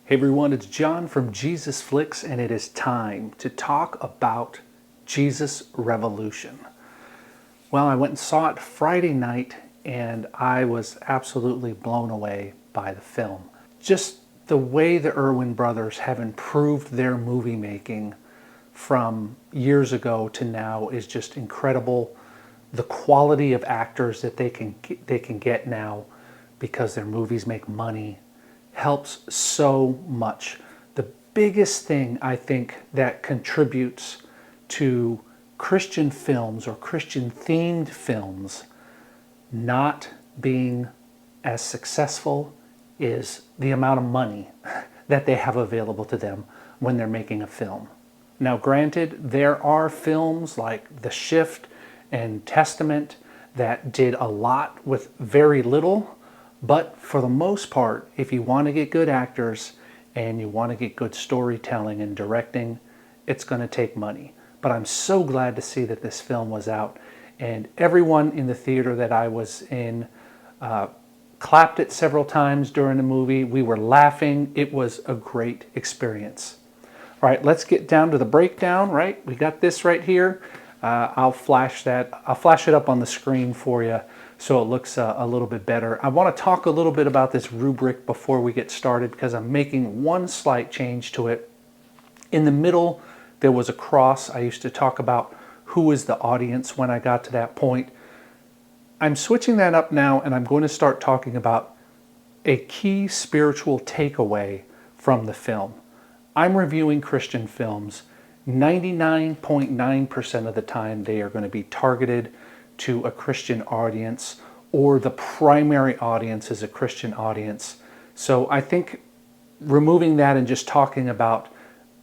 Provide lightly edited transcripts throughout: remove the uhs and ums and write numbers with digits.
Hey everyone, it's John from Jesus Flicks, and it is time to talk about Jesus Revolution. Well, I went and saw it Friday night, and I was absolutely blown away by the film. Just the way the Irwin brothers have improved their movie making from years ago to now is just incredible. The quality of actors that they can get now because their movies make money helps so much. The biggest thing I think that contributes to Christian films or Christian themed films not being as successful is the amount of money that they have available to them when they're making a film. Now granted, there are films like The Shift and Testament that did a lot with very little. But for the most part, if you want to get good actors and you want to get good storytelling and directing, it's going to take money. But I'm so glad to see that this film was out, and everyone in the theater that I was in clapped it several times during the movie. We were laughing. It was a great experience. All right, let's get down to the breakdown, right? We got this right here. I'll flash it up on the screen for you so it looks a little bit better. I want to talk a little bit about this rubric before we get started because I'm making one slight change to it. In the middle, there was a cross. I used to talk about who is the audience when I got to that point. I'm switching that up now, and I'm going to start talking about a key spiritual takeaway from the film. I'm reviewing Christian films. 99.9% of the time, they are going to be targeted to a Christian audience, or the primary audience is a Christian audience. So I think removing that and just talking about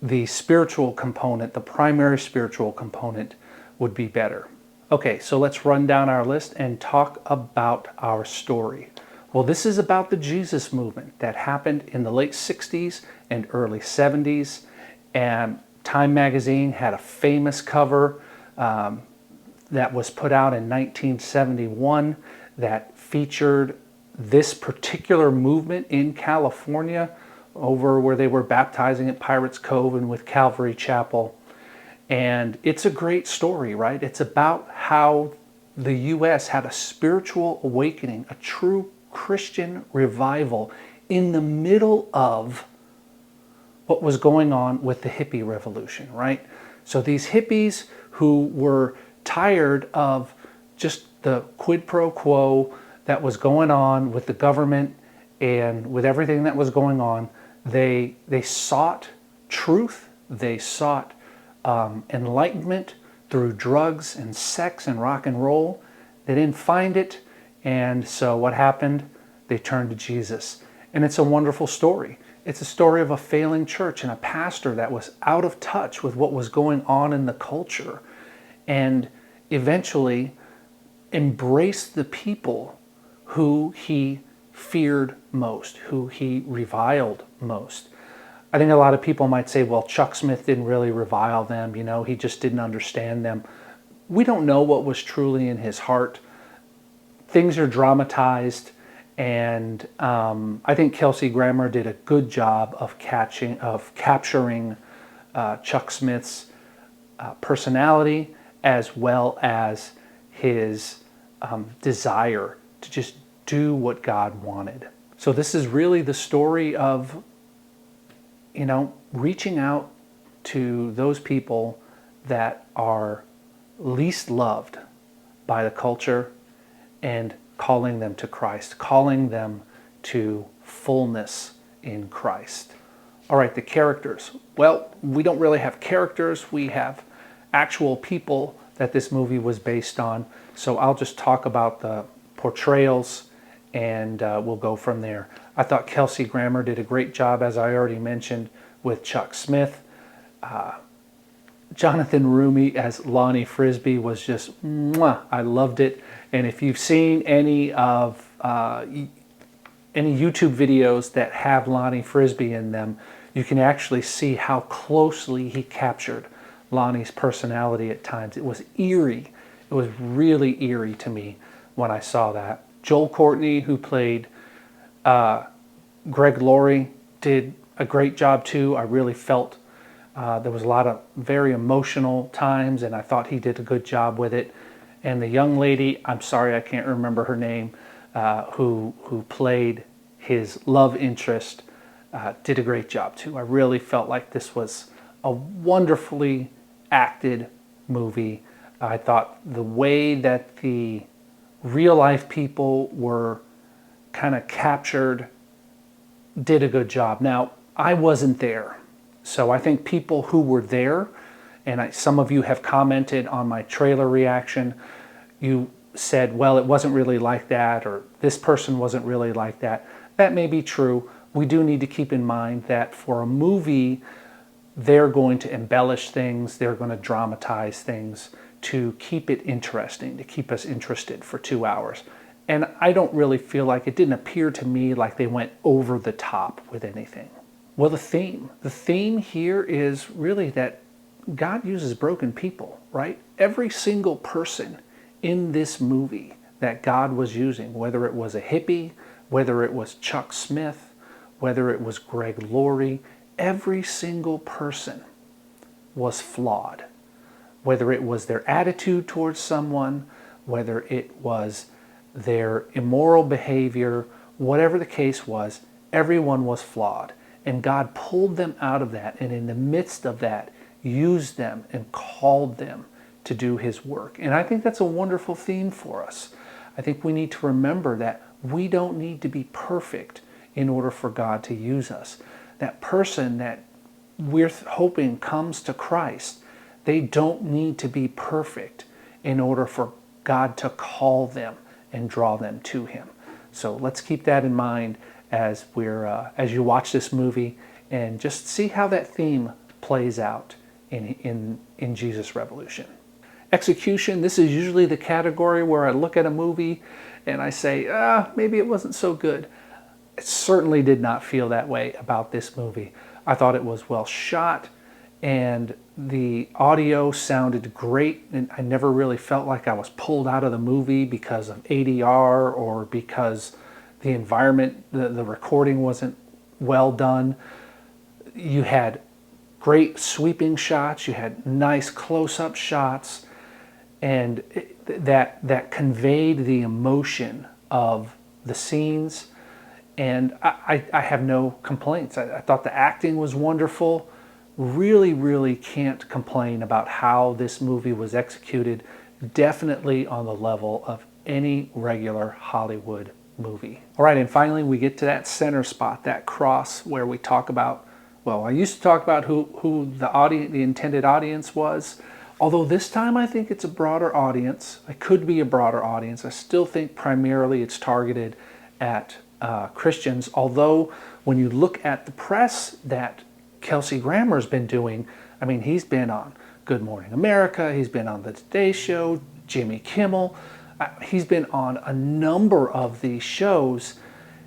the spiritual component, the primary spiritual component, would be better. Okay, so let's run down our list and talk about our story. Well, this is about the Jesus movement that happened in the late 60s and early 70s. And Time magazine had a famous cover that was put out in 1971 that featured this particular movement in California over where they were baptizing at Pirates Cove and with Calvary Chapel. And it's a great story, right? It's about how the U.S. had a spiritual awakening, a true Christian revival in the middle of what was going on with the hippie revolution, right? So these hippies who were tired of just the quid pro quo that was going on with the government and with everything that was going on, they sought truth, they sought enlightenment through drugs and sex and rock and roll. They didn't find it, and so what happened? They turned to Jesus. And it's a wonderful story. It's a story of a failing church and a pastor that was out of touch with what was going on in the culture and eventually embraced the people who he feared most, who he reviled most. I think a lot of people might say, well, Chuck Smith didn't really revile them, he just didn't understand them. We don't know what was truly in his heart. Things are dramatized. And I think Kelsey Grammer did a good job of capturing Chuck Smith's personality as well as his desire to just do what God wanted. So this is really the story of, reaching out to those people that are least loved by the culture and calling them to Christ, calling them to fullness in Christ. All right, the characters. Well, we don't really have characters. We have actual people that this movie was based on. So I'll just talk about the portrayals and we'll go from there. I thought Kelsey Grammer did a great job, as I already mentioned, with Chuck Smith. Jonathan Rumi as Lonnie Frisbee was just mwah. I loved it. And if you've seen any YouTube videos that have Lonnie Frisbee in them, you can actually see how closely he captured Lonnie's personality at times. It was eerie. It was really eerie to me when I saw that. Joel Courtney, who played Greg Laurie, did a great job too. I really felt there was a lot of very emotional times, and I thought he did a good job with it. And the young lady, I'm sorry I can't remember her name, who played his love interest, did a great job too. I really felt like this was a wonderfully acted movie. I thought the way that the real life people were kind of captured did a good job. Now, I wasn't there, so I think people who were there, and some of you have commented on my trailer reaction, you said, well, it wasn't really like that, or this person wasn't really like that. That may be true. We do need to keep in mind that for a movie, they're going to embellish things, they're going to dramatize things to keep it interesting, to keep us interested for 2 hours. And I don't really feel like, it didn't appear to me like they went over the top with anything. Well, the theme here is really that God uses broken people, right? Every single person in this movie that God was using, whether it was a hippie, whether it was Chuck Smith, whether it was Greg Laurie, every single person was flawed. Whether it was their attitude towards someone, whether it was their immoral behavior, whatever the case was, everyone was flawed. And God pulled them out of that, and in the midst of that, used them and called them to do his work. And I think that's a wonderful theme for us. I think we need to remember that we don't need to be perfect in order for God to use us. That person that we're hoping comes to Christ, they don't need to be perfect in order for God to call them and draw them to him. So let's keep that in mind as as you watch this movie, and just see how that theme plays out in Jesus Revolution. Execution, this is usually the category where I look at a movie and I say, maybe it wasn't so good. It certainly did not feel that way about this movie. I thought it was well shot, and the audio sounded great, and I never really felt like I was pulled out of the movie because of ADR or because the environment, the recording wasn't well done. You had great sweeping shots, you had nice close-up shots, and that conveyed the emotion of the scenes. And I have no complaints. I thought the acting was wonderful. Really, really can't complain about how this movie was executed. Definitely on the level of any regular Hollywood movie. All right, and finally we get to that center spot, that cross where we talk about, well, I used to talk about who the intended audience was. Although this time I think it's a broader audience. It could be a broader audience. I still think primarily it's targeted at Christians, although when you look at the press that Kelsey Grammer's been doing, I mean, he's been on Good Morning America, he's been on the Today Show, Jimmy Kimmel, he's been on a number of these shows,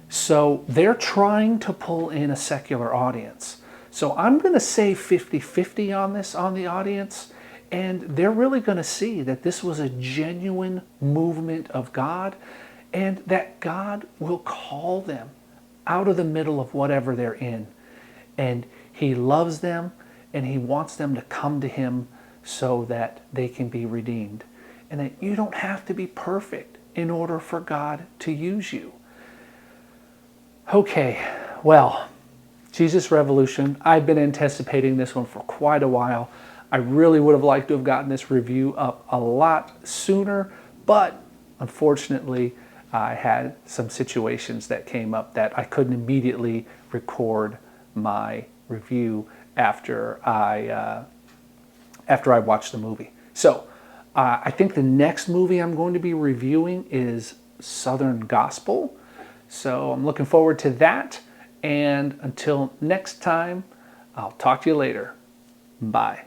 so they're trying to pull in a secular audience. So I'm going to say 50-50 on this, on the audience, and they're really going to see that this was a genuine movement of God, and that God will call them out of the middle of whatever they're in. And he loves them, and he wants them to come to him so that they can be redeemed. And that you don't have to be perfect in order for God to use you. Okay, well, Jesus Revolution. I've been anticipating this one for quite a while. I really would have liked to have gotten this review up a lot sooner, but unfortunately, I had some situations that came up that I couldn't immediately record my review after I watched the movie. So I think the next movie I'm going to be reviewing is Southern Gospel. So I'm looking forward to that. And until next time, I'll talk to you later. Bye.